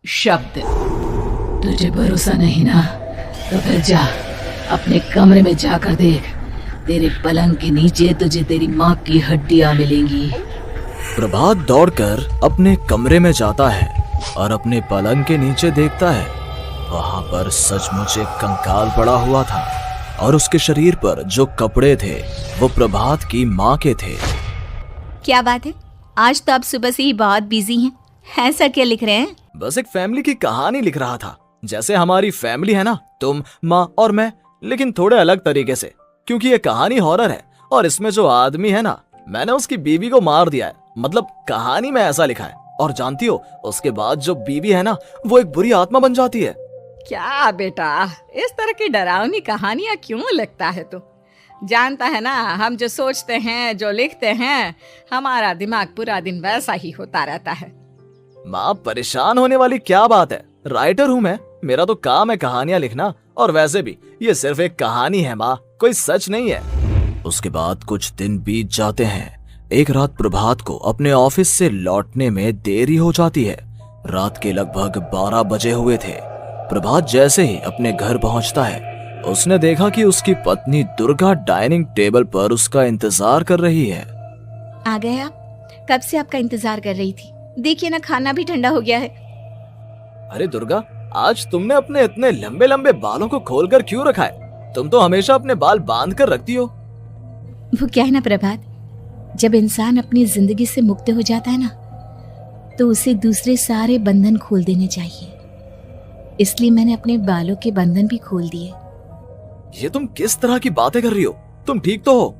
शब्द। तुझे भरोसा नहीं ना, तो फिर जा अपने कमरे में जाकर देख। तेरे पलंग के नीचे तुझे तेरी माँ की हड्डियां मिलेंगी। प्रभात दौड़कर अपने कमरे में जाता है और अपने पलंग के नीचे देखता है। वहां पर सचमुच एक कंकाल पड़ा हुआ था और उसके शरीर पर जो कपड़े थे वो प्रभात की माँ के थे। क्या बात है, आज तो आप सुबह से ही बहुत बिजी हैं। ऐसा क्या लिख रहे हैं? बस एक फैमिली की कहानी लिख रहा था। जैसे हमारी फैमिली है ना, तुम, माँ और मैं, लेकिन थोड़े अलग तरीके से, क्योंकि ये कहानी हॉरर है और इसमें जो आदमी है ना, मैंने उसकी बीवी को मार दिया है। मतलब कहानी में ऐसा लिखा है। और जानती हो, उसके बाद जो बीवी है ना, वो एक बुरी आत्मा बन जाती है। क्या बेटा, इस तरह की डरावनी कहानियां क्यों लिखता है तू? जानता है ना, हम जो सोचते हैं, जो लिखते हैं, हमारा दिमाग पूरा दिन वैसा ही होता रहता है। माँ, परेशान होने वाली क्या बात है? राइटर हूँ मैं, मेरा तो काम है कहानियां लिखना। और वैसे भी ये सिर्फ एक कहानी है माँ, कोई सच नहीं है। उसके बाद कुछ दिन बीत जाते हैं। एक रात प्रभात को अपने ऑफिस से लौटने में देरी हो जाती है। रात के लगभग 12 बजे हुए थे। प्रभात जैसे ही अपने घर पहुंचता है, उसने देखा कि उसकी पत्नी दुर्गा डाइनिंग टेबल पर उसका इंतजार कर रही है। आ गए आप? कब से आपका इंतजार कर रही थी। देखिए ना, खाना भी ठंडा हो गया है। अरे दुर्गा, आज तुमने अपने इतने लंबे लंबे बालों को खोलकर क्यों रखा है? तुम तो हमेशा अपने बाल बांध कर रखती हो। वो क्या है ना प्रभात, जब इंसान अपनी जिंदगी से मुक्त हो जाता है ना, तो उसे दूसरे सारे बंधन खोल देने चाहिए। इसलिए मैंने अपने बालों के बंधन भी खोल दिए। ये तुम किस तरह की बातें कर रही हो? तुम ठीक तो हो?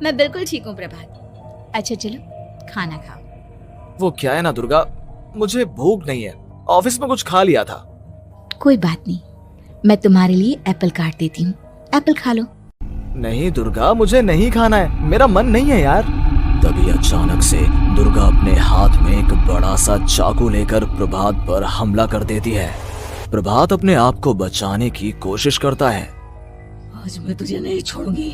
मैं बिल्कुल ठीक हूँ प्रभात। अच्छा चलो खाना खाओ। वो क्या है ना दुर्गा, मुझे भूख नहीं है। ऑफिस में कुछ खा लिया था। कोई बात नहीं, मैं तुम्हारे लिए एप्पल काट देती हूँ, एप्पल खा लो। नहीं दुर्गा, मुझे नहीं खाना है, मेरा मन नहीं है यार। तभी अचानक से दुर्गा अपने हाथ में एक बड़ा सा चाकू लेकर प्रभात पर हमला कर देती है। प्रभात अपने आप को बचाने की कोशिश करता है। आज मैं तुझे नहीं छोड़ूंगी,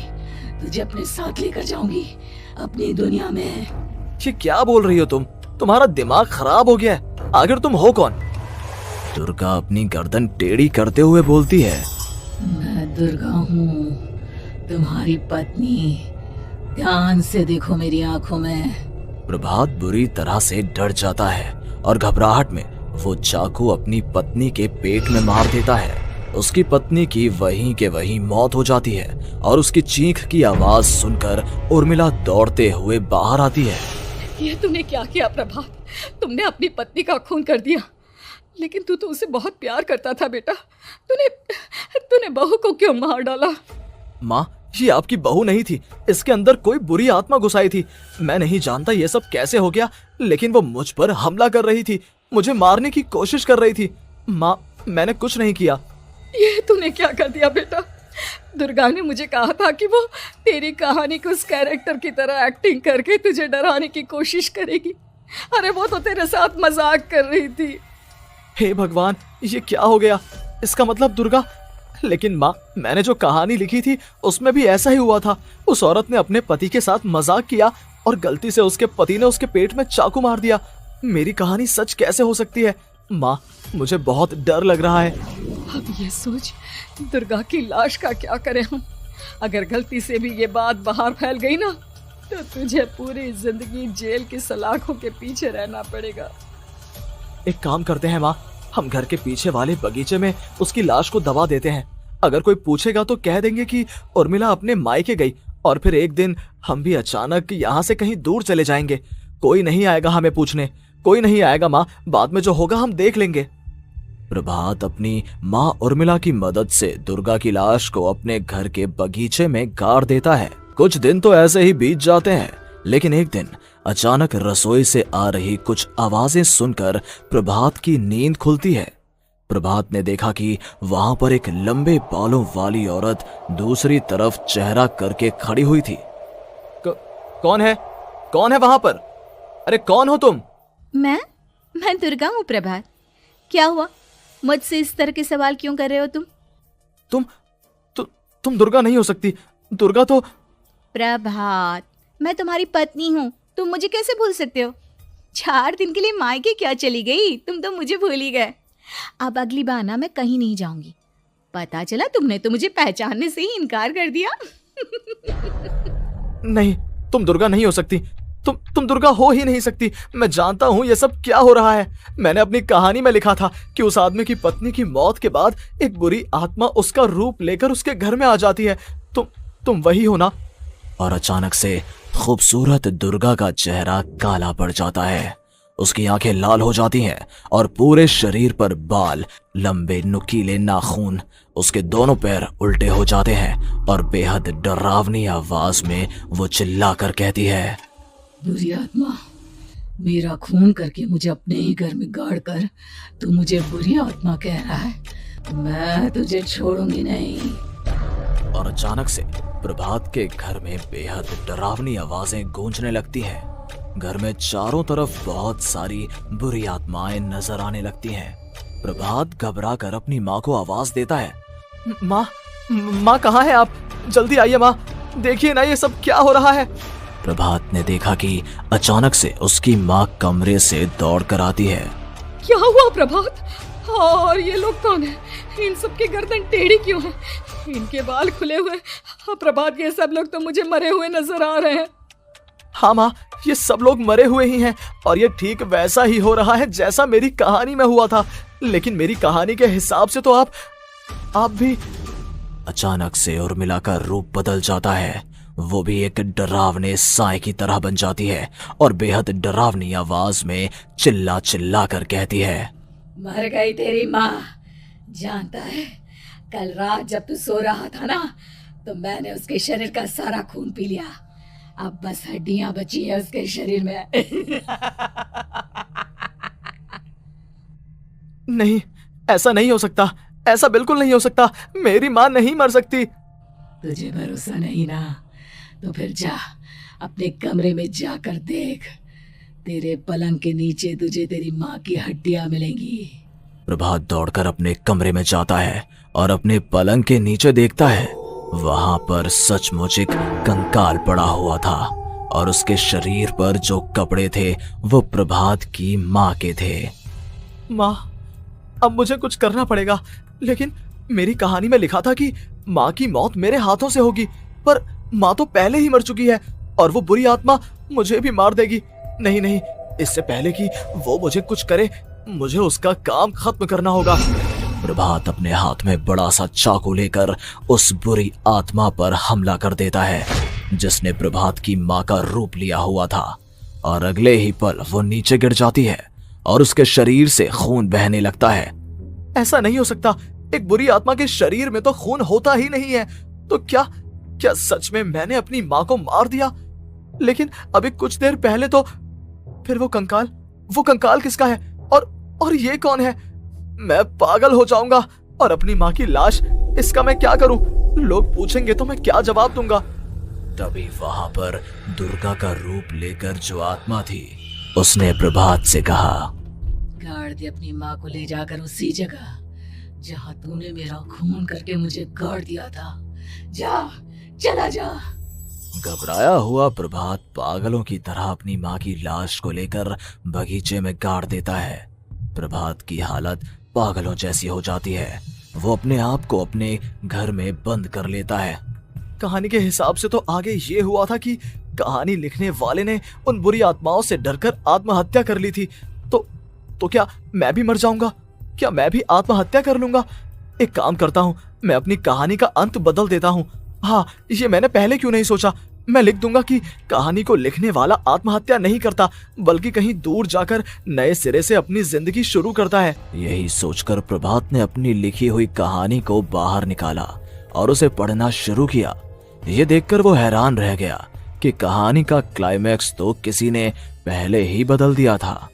तुझे अपने साथ लेकर जाऊंगी अपनी दुनिया में। ये क्या बोल रही हो तुम? तुम्हारा दिमाग खराब हो गया है। आखिर तुम हो कौन? दुर्गा अपनी गर्दन टेढ़ी करते हुए बोलती है। मैं दुर्गा हूँ, तुम्हारी पत्नी। ध्यान से देखो मेरी आंखों में। प्रभात बुरी तरह से डर जाता है और घबराहट में वो चाकू अपनी पत्नी के पेट में मार देता है। उसकी पत्नी की वहीं के वहीं मौत हो जाती है और उसकी चीख की आवाज सुनकर उर्मिला दौड़ते हुए बाहर आती है। ये तूने क्या किया प्रभात? तुमने अपनी पत्नी का खून कर दिया, लेकिन तू तो उसे बहुत प्यार करता था बेटा। तूने बहू को क्यों मार डाला? माँ, ये आपकी बहू नहीं थी, इसके अंदर कोई बुरी आत्मा घुसाई थी। मैं नहीं जानता ये सब कैसे हो गया, लेकिन वो मुझ पर हमला कर रही थी, मुझे मारने की कोशिश कर रही थी। माँ, मैंने कुछ नहीं किया। ये तूने क्या कर दिया बेटा? दुर्गा ने मुझे कहा था कि वो तेरी कहानी को उस कैरेक्टर की तरह एक्टिंग करके तुझे डराने की कोशिश करेगी। अरे वो तो तेरे साथ मजाक कर रही थी। हे भगवान, ये क्या हो गया? इसका मतलब दुर्गा। लेकिन माँ, मैंने जो कहानी लिखी थी उसमें भी ऐसा ही हुआ था। उस औरत ने अपने पति के साथ मजाक किया और गलती से उसके पति ने उसके पेट में चाकू मार दिया। मेरी कहानी सच कैसे हो सकती है? माँ, मुझे बहुत डर लग रहा है। अब ये सोच, दुर्गा की लाश का क्या करें हम? अगर गलती से भी ये बात बाहर फैल गई ना, तो तुझे पूरी जिंदगी जेल की सलाखों के पीछे रहना पड़ेगा। एक काम करते हैं माँ, हम घर के पीछे वाले बगीचे में उसकी लाश को दबा देते हैं। अगर कोई पूछेगा तो कह देंगे कि उर्मिला अपने मायके गई और फिर एक दिन हम भी अचानक यहाँ से कहीं दूर चले जाएंगे। कोई नहीं आएगा हमें पूछने, कोई नहीं आएगा माँ, बाद में जो होगा हम देख लेंगे। प्रभात अपनी माँ उर्मिला की मदद से दुर्गा की लाश को अपने घर के बगीचे में गाड़ देता है। कुछ दिन तो ऐसे ही बीत जाते हैं, लेकिन एक दिन अचानक रसोई से आ रही कुछ आवाजें सुनकर प्रभात की नींद खुलती है। प्रभात ने देखा कि वहां पर एक लंबे बालों वाली औरत दूसरी तरफ चेहरा करके खड़ी हुई थी। कौन है? कौन है वहां पर? अरे कौन हो तुम? मैं दुर्गा हूँ प्रभात। क्या हुआ, मुझसे इस तरह के सवाल क्यों कर रहे हो तुम? तुम दुर्गा नहीं हो सकती। दुर्गा तो... प्रभात, मैं तुम्हारी पत्नी हूँ, तुम मुझे कैसे भूल सकते हो? 4 दिन के लिए मायके क्या चली गई? तुम तो मुझे भूल ही गए। अब अगली बार ना मैं कहीं नहीं जाऊंगी। पता चला तुमने तो मुझे पहचानने से ही इनकार कर दिया। नहीं, तुम दुर्गा नहीं हो सकती। तुम दुर्गा हो ही नहीं सकती। मैं जानता हूँ ये सब क्या हो रहा है। मैंने अपनी कहानी में लिखा था कि उस आदमी की पत्नी की मौत के बाद एक बुरी आत्मा उसका रूप लेकर उसके घर में आ जाती है। तुम वही हो ना? और अचानक से खूबसूरत दुर्गा का चेहरा काला पड़ जाता है। उसकी आंखें लाल हो जाती हैं और पूरे शरीर पर बाल, लंबे नुकीले नाखून, उसके दोनों पैर उल्टे हो जाते हैं और बेहद डरावनी आवाज में वो चिल्लाकर कहती है, बुरी आत्मा, मेरा खून करके मुझे अपने ही घर में गाड़ कर तू मुझे बुरी आत्मा कह रहा है? मैं तुझे छोड़ूंगी नहीं। और अचानक से प्रभात के घर में बेहद डरावनी आवाजें गूंजने लगती हैं। घर में चारों तरफ बहुत सारी बुरी आत्माएं नजर आने लगती हैं। प्रभात घबरा कर अपनी माँ को आवाज देता है, माँ कहाँ है आप? जल्दी आइए माँ, देखिए ना ये सब क्या हो रहा है। प्रभात ने देखा कि अचानक से उसकी माँ कमरे से दौड़ कर आती है। क्या हुआ प्रभात? और ये लोग कौन है? इन सब की गर्दन टेढ़ी क्यों है? इनके बाल खुले हुए। प्रभात, ये सब लोग तो मुझे मरे हुए नजर आ रहे हैं। हाँ माँ, ये सब लोग मरे हुए ही हैं और ये ठीक वैसा ही हो रहा है जैसा मेरी कहानी में हुआ था। लेकिन मेरी कहानी के हिसाब से तो आप भी। अचानक से उर्मिला का रूप बदल जाता है। वो भी एक डरावने साए की तरह बन जाती है और बेहद डरावनी आवाज में चिल्ला चिल्ला कर कहती है, मर गई तेरी माँ। जानता है, कल रात जब तू सो रहा था ना, तो मैंने उसके शरीर का सारा खून पी लिया। अब बस हड्डियां बची है उसके शरीर में। नहीं, ऐसा नहीं हो सकता। ऐसा बिल्कुल नहीं हो सकता। मेरी माँ नहीं मर सकती। तुझे भरोसा नहीं ना? तो फिर जा, अपने कमरे में जाकर देख। तेरे पलंग के नीचे तुझे तेरी माँ की हड्डियां मिलेंगी। प्रभात दौड़कर अपने कमरे में जाता है और अपने पलंग के नीचे देखता है। वहां पर सचमुच एक कंकाल पड़ा हुआ था और उसके शरीर पर जो कपड़े थे वो प्रभात की माँ के थे। माँ, अब मुझे कुछ करना पड़ेगा। लेकिन मेरी कहानी में लिखा था कि माँ की मौत मेरे हाथों से होगी, पर माँ तो पहले ही मर चुकी है और वो बुरी आत्मा मुझे भी मार देगी। नहीं, इससे पहले कि वो मुझे कुछ करे, मुझे उसका काम खत्म करना होगा। प्रभात अपने हाथ में बड़ा सा चाकू लेकर उस बुरी आत्मा पर हमला कर देता है जिसने प्रभात की माँ का रूप लिया हुआ था, और अगले ही पल वो नीचे गिर जाती है और उसके शरीर से खून बहने लगता है। ऐसा नहीं हो सकता। एक बुरी आत्मा के शरीर में तो खून होता ही नहीं है। तो क्या सच में मैंने अपनी माँ को मार दिया? लेकिन अभी कुछ देर पहले तो फिर वो कंकाल किसका है? और ये कौन है? मैं पागल हो जाऊंगा। और अपनी माँ की लाश, इसका मैं क्या करूं? लोग पूछेंगे तो मैं क्या जवाब दूंगा? तभी वहां पर दुर्गा का रूप लेकर जो आत्मा थी उसने प्रभात से कहा, गाड़ दे अपनी माँ को, ले जाकर उसी जगह जहाँ तूने मेरा खून करके मुझे गाड़ दिया था। जा, चला जा। घबराया हुआ प्रभात पागलों की तरह अपनी माँ की लाश को लेकर बगीचे में गाड़ देता है। प्रभात की हालत पागलों जैसी हो जाती है। वो अपने आप को अपने घर में बंद कर लेता है। कहानी के हिसाब से तो आगे ये हुआ था कि कहानी लिखने वाले ने उन बुरी आत्माओं से डरकर आत्महत्या कर ली थी। तो क्या मैं भी मर जाऊंगा? क्या मैं भी आत्महत्या कर लूंगा? एक काम करता हूँ, मैं अपनी कहानी का अंत बदल देता हूँ। हाँ, ये मैंने पहले क्यों नहीं सोचा। मैं लिख दूंगा कि कहानी को लिखने वाला आत्महत्या नहीं करता, बल्कि कहीं दूर जाकर नए सिरे से अपनी जिंदगी शुरू करता है। यही सोचकर प्रभात ने अपनी लिखी हुई कहानी को बाहर निकाला और उसे पढ़ना शुरू किया। ये देखकर वो हैरान रह गया कि कहानी का क्लाइमैक्स तो किसी ने पहले ही बदल दिया था।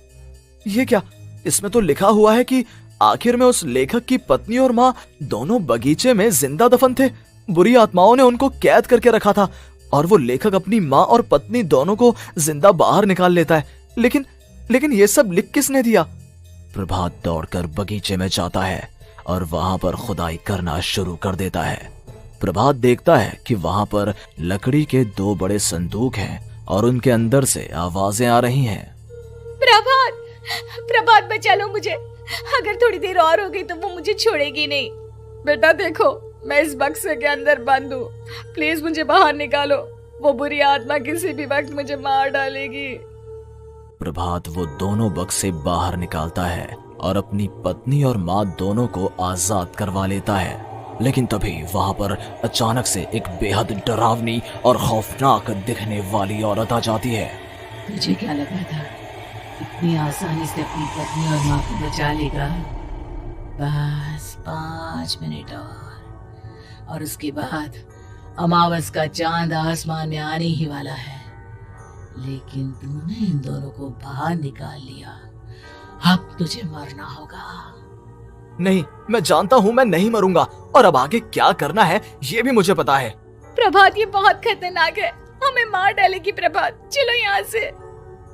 ये क्या? इसमें तो लिखा हुआ है कि आखिर में उस लेखक की पत्नी और माँ दोनों बगीचे में जिंदा दफन थे। बुरी आत्माओं ने उनको कैद करके रखा था और वो लेखक अपनी माँ और पत्नी दोनों को जिंदा बाहर निकाल लेता है। लेकिन ये सब लिख किसने दिया? प्रभात दौड़कर बगीचे में जाता है और वहां पर खुदाई करना शुरू कर देता है। प्रभात देखता है कि वहां पर लकड़ी के 2 बड़े संदूक हैं और उनके अंदर से आवाजें आ रही हैं। प्रभात, प्रभात बचा लो मुझे। अगर थोड़ी देर और हो गई तो वो मुझे छोड़ेगी नहीं। बेटा देखो, मैं इस बक्से के अंदर बंद हूँ, प्लीज मुझे बाहर निकालो। वो बुरी आत्मा किसी भी वक्त मुझे मार डालेगी। प्रभात वो दोनों बक्से बाहर निकालता है और अपनी पत्नी और माँ दोनों को आजाद करवा लेता है। लेकिन तभी वहां पर अचानक से एक बेहद डरावनी और खौफनाक दिखने वाली औरत आ जाती है। तुझे क्या लगा था इतनी आसानी से अपनी पत्नी और माँ को बचा लेगा? बस 5 मिनट और उसके बाद अमावस का चांद आसमान में आने ही वाला है। लेकिन तूने इन दोनों को बाहर निकाल लिया, अब तुझे मरना होगा। नहीं, मैं जानता हूँ मैं नहीं मरूंगा, और अब आगे क्या करना है ये भी मुझे पता है। प्रभात, ये बहुत खतरनाक है, हमें मार डालेगी। प्रभात, चलो यहाँ से।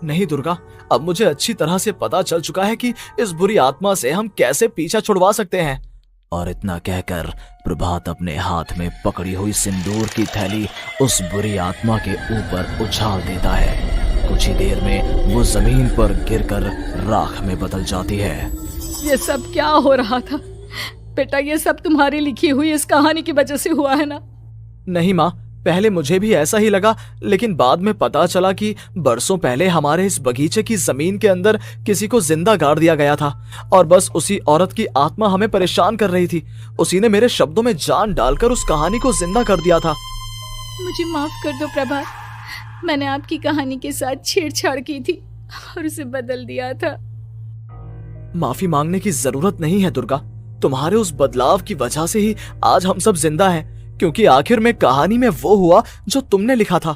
नहीं दुर्गा, अब मुझे अच्छी तरह से पता चल चुका है कि इस बुरी आत्मा से हम कैसे पीछा छुड़वा सकते हैं। और इतना कहकर प्रभात अपने हाथ में पकड़ी हुई सिंदूर की थैली उस बुरी आत्मा के ऊपर उछाल देता है। कुछ ही देर में वो जमीन पर गिरकर राख में बदल जाती है। ये सब क्या हो रहा था बेटा? ये सब तुम्हारी लिखी हुई इस कहानी की वजह से हुआ है ना? नहीं माँ, पहले मुझे भी ऐसा ही लगा, लेकिन बाद में पता चला कि बरसों पहले हमारे इस बगीचे की जमीन के अंदर किसी को जिंदा गाड़ दिया गया था, और बस उसी औरत की आत्मा हमें परेशान कर रही थी। उसी ने मेरे शब्दों में जान डालकर उस कहानी को जिंदा कर दिया था। मुझे माफ कर दो प्रभात, मैंने आपकी कहानी के साथ छेड़छाड़ की थी और उसे बदल दिया था। माफी मांगने की जरूरत नहीं है दुर्गा, तुम्हारे उस बदलाव की वजह से ही आज हम सब जिंदा हैं, क्योंकि आखिर में कहानी में वो हुआ जो तुमने लिखा था।